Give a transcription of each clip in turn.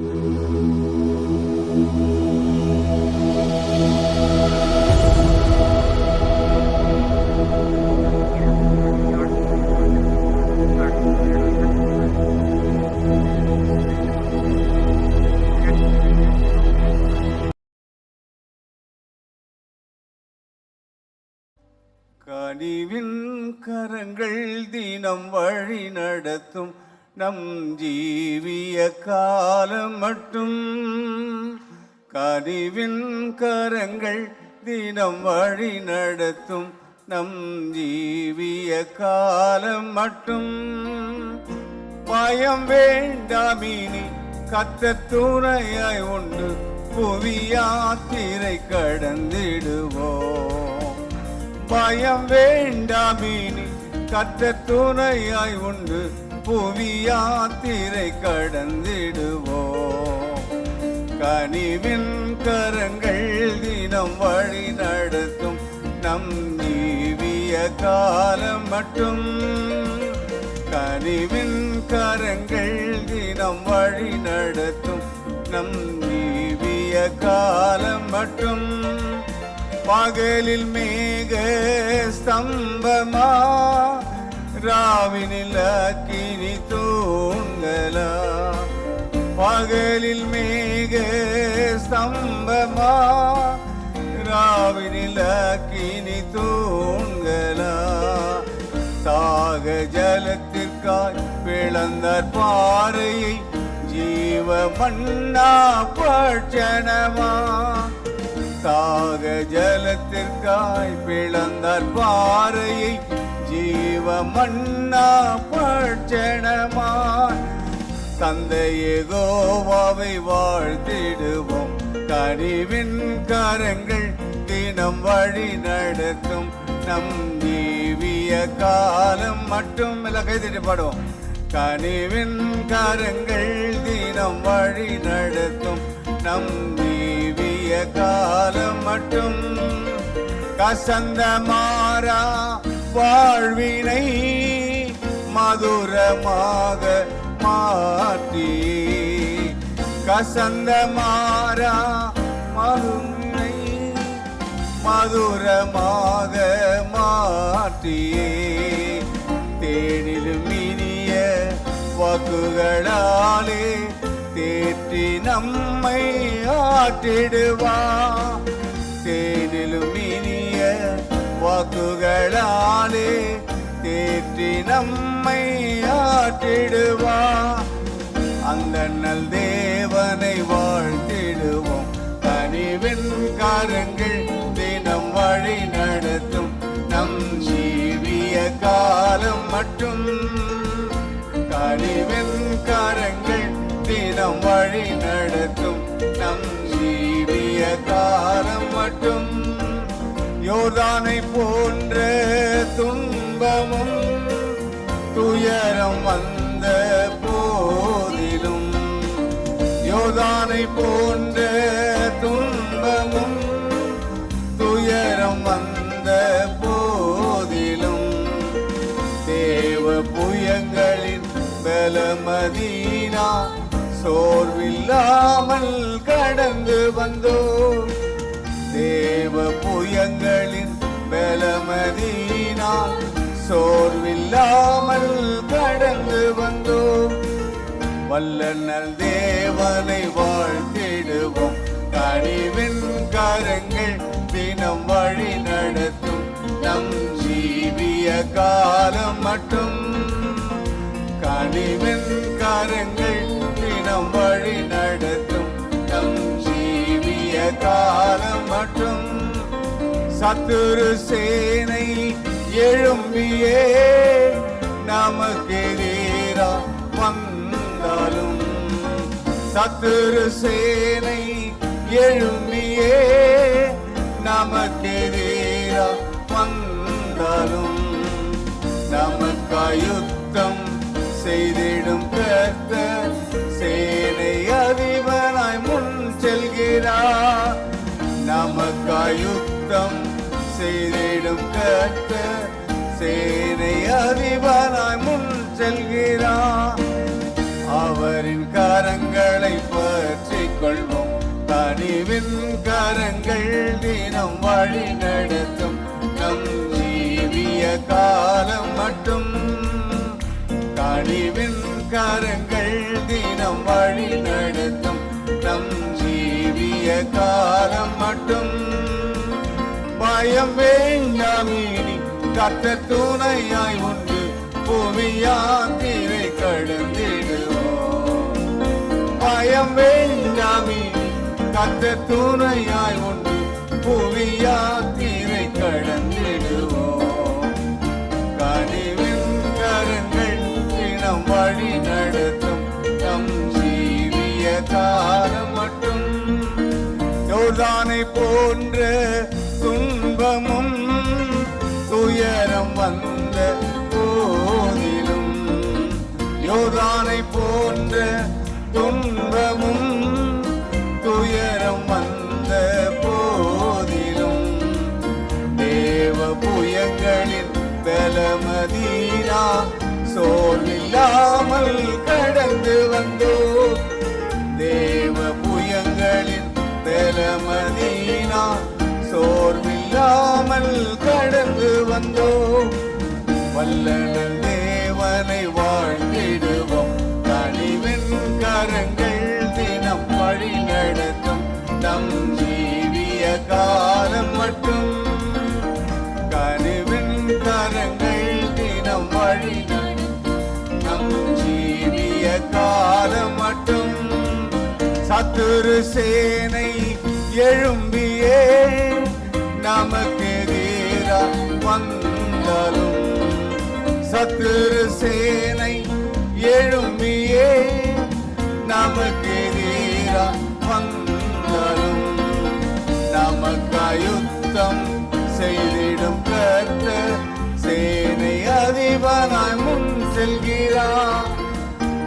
கனிவின் கரங்கள் தினம் வழி நடத்தும் நம் ஜீவிய காலம் மட்டும். கனிவின் கரங்கள் தினம் வழி நடத்தும் நம் ஜீவிய காலம் மட்டும். பயம் வேண்டாமினி கர்த்தர் துணையாய் உண்டு, புவி யாத்திரை கடந்திடுவோம். பயம் வேண்டாமினி கர்த்தர் துணையாய் உண்டு, புவி யாத்திரை கடந்திடுவோம். கனிவின் கரங்கள் தினம் வழி நடத்தும் நம் ஜீவிய காலம் மட்டும். கனிவின் கரங்கள் தினம் வழி நடத்தும் நம் ஜீவிய காலம் மட்டும். பகலில் மேக ஸ்தம்பமா, ராவினில் அக்கினி தூங்கலா. பகலில் மேக ஸ்தம்பமா, ராவினில் அக்கினி தூங்கலா. தாக ஜலத்திற்காய் பிளந்தார் பாறையை, ஜீவ மன்னா பட்சணமா. தாக ஜலத்திற்காய் பிளந்தார் பாறையை, ஜீவ மன்னா பட்சணமாய். தந்தையே யெகோவாவை வாழ்த்திடுவோம். கனிவின் கரங்கள் தினம் வழி நடத்தும் நம் ஜீவிய காலம் மட்டும். எல்லாம் கைதட்டி பாடுவோம். கனிவின் கரங்கள் தினம் வழி நடத்தும் நம் ஜீவிய காலம் மட்டும். கசந்த மாறா வாழ்வினை மதுரமாக மாற்றி, கசந்த மாறா வாழ்வினை மதுரமாக மாற்றி, தேனிலும் இனிய வாக்குகளாலே தேற்றி நம்மை ஆற்றிடுவா. தேனிலும் இனிய வாக்குகளாலே தேற்றி நம்மை ஆற்றிடுவா. அந்த நல் தேவனை வாழ்த்திடுவோம். கனிவின் கரங்கள் தினம் வழி நடத்தும் நம் ஜீவிய காலம் மட்டும். கனிவின் கரங்கள் தினம் வழி நடத்தும் நம் ஜீவிய காலம் மட்டும். யோர்தானை போன்ற துன்பமும் துயரம் வந்த போதிலும், யோர்தானை போன்ற துன்பமும் துயரம் வந்த போதிலும், தேவ புயங்களின் பலமதீனா சோர்வில்லாமல் கடந்து வந்தோம். தேவ புயங்களின் பலமதீனா சோர்வில்லாமல் கடந்து வந்தோம். வல்லநல் தேவனை வாழ்த்திடுவோம். கனிவின் கரங்கள் தினம் வழி நடத்தும் நம் ஜீவிய காலம் மட்டும். கனிவின் கரங்கள் தினம் வழி நடத்தும் நம் ஜீவிய காலம் மட்டும். சத்துரு சேனை எழும்பியே நமக்கெதிரா வந்தாலும், சத்துரு சேனை எழும்பியே நமக்கெதிரா வந்தாலும், நமக்காய் யுத்தம் செய்திடும் கர்த்தர் சேனை அதிபனாய் முன் செல்கிறார். நமக்காய் யுத்தம் செய்திடும் கர்த்தர் சேனை அதிபனாய் முன் செல்கிறார். அவரின் கரங்களை பற்றிக் கொள்வோம். கனிவின் கரங்கள் தினம் வழி நடத்தும் நம் ஜீவிய காலம் மட்டும். கனிவின் கரங்கள் தினம் வழி நடத்தும் நம் ஜீவிய காலம் மட்டும். பயம் வேண்டாமினி கர்த்தர் துணையாய் உண்டு, புவியாத்திரை கடந்திடுவோம். பயம் வேண்டாமினி கர்த்தர் துணையாய் உண்டு, புவியாத்திரை கடந்திடுவோம். கனிவின் கரங்கள் தினம் வழி நடத்தும் நம் ஜீவிய காலம் மட்டும். யோர்தானை போன்ற துன்பமும் துயரம் வந்த போதிலும், யோர்தானை போன்ற துன்பமும் துயரம் வந்த போதிலும், தேவ புயங்களின் பலமதீனா சோர்வில்லாமல் கடந்து வந்தோ. தேவ புயங்களின் பலமதீனா சோர்வில்லாமல் கடந்து வந்தோ. வல்லல் தேவனை வாழ்ந்திடுவோம். கனிவின் கரங்கள் தினம் வழி நடத்தும் நம் ஜீவிய காலம் மட்டும். கனிவின் கரங்கள் தினம் வழி நடத்தும் நம் ஜீவிய காலம் மட்டும். சத்துரு சேனை எழும்பியே நமக்கு எதிராக வந்தாலும், சத்துரு சேனை எழும்பியே நமக்கு எதிராக வந்தாலும், நமக்காய் யுத்தம் செய்திடும் கர்த்தர் சேனை அதிபனாய் முன் செல்கிறார்.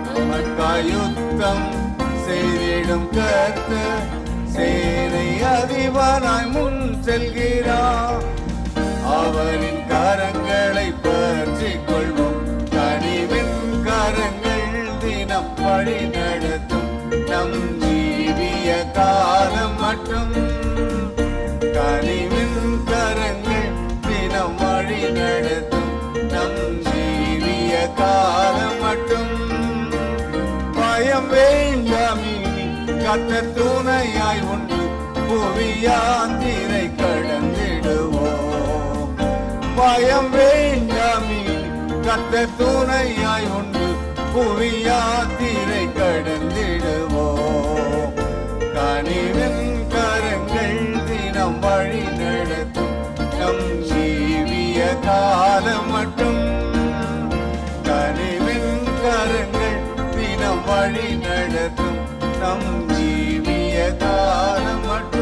நமக்காய் யுத்தம் செய்திடும் கர்த்தர் சேனை அதிபனாய் முன் செல்கிறார். அவரின் கரங்களை பற்றிக் கொள்வோம். கனிவின் கரங்கள் தினம் வழி நடத்தும் நம் ஜீவிய காலம் மட்டும். கனிவின் கரங்கள் தினம் வழி நடத்தும் நம் ஜீவிய காலம் மட்டும். பயம் வேண்டாமினி கர்த்தர் துணையாய் உண்டு, புவியாத்திரை கடந்திடுவோம். பயம் வேண்டாமினி கர்த்தர் துணையாய் உண்டு, புவியாத்திரை கடந்திடுவோம். கனிவின் கரங்கள் தினம் வழி நடத்தும் நம் ஜீவிய காலம் மட்டும். கனிவின் கரங்கள் தினம் வழி நடத்தும் நம் ஜீவிய காலம் மட்டும்.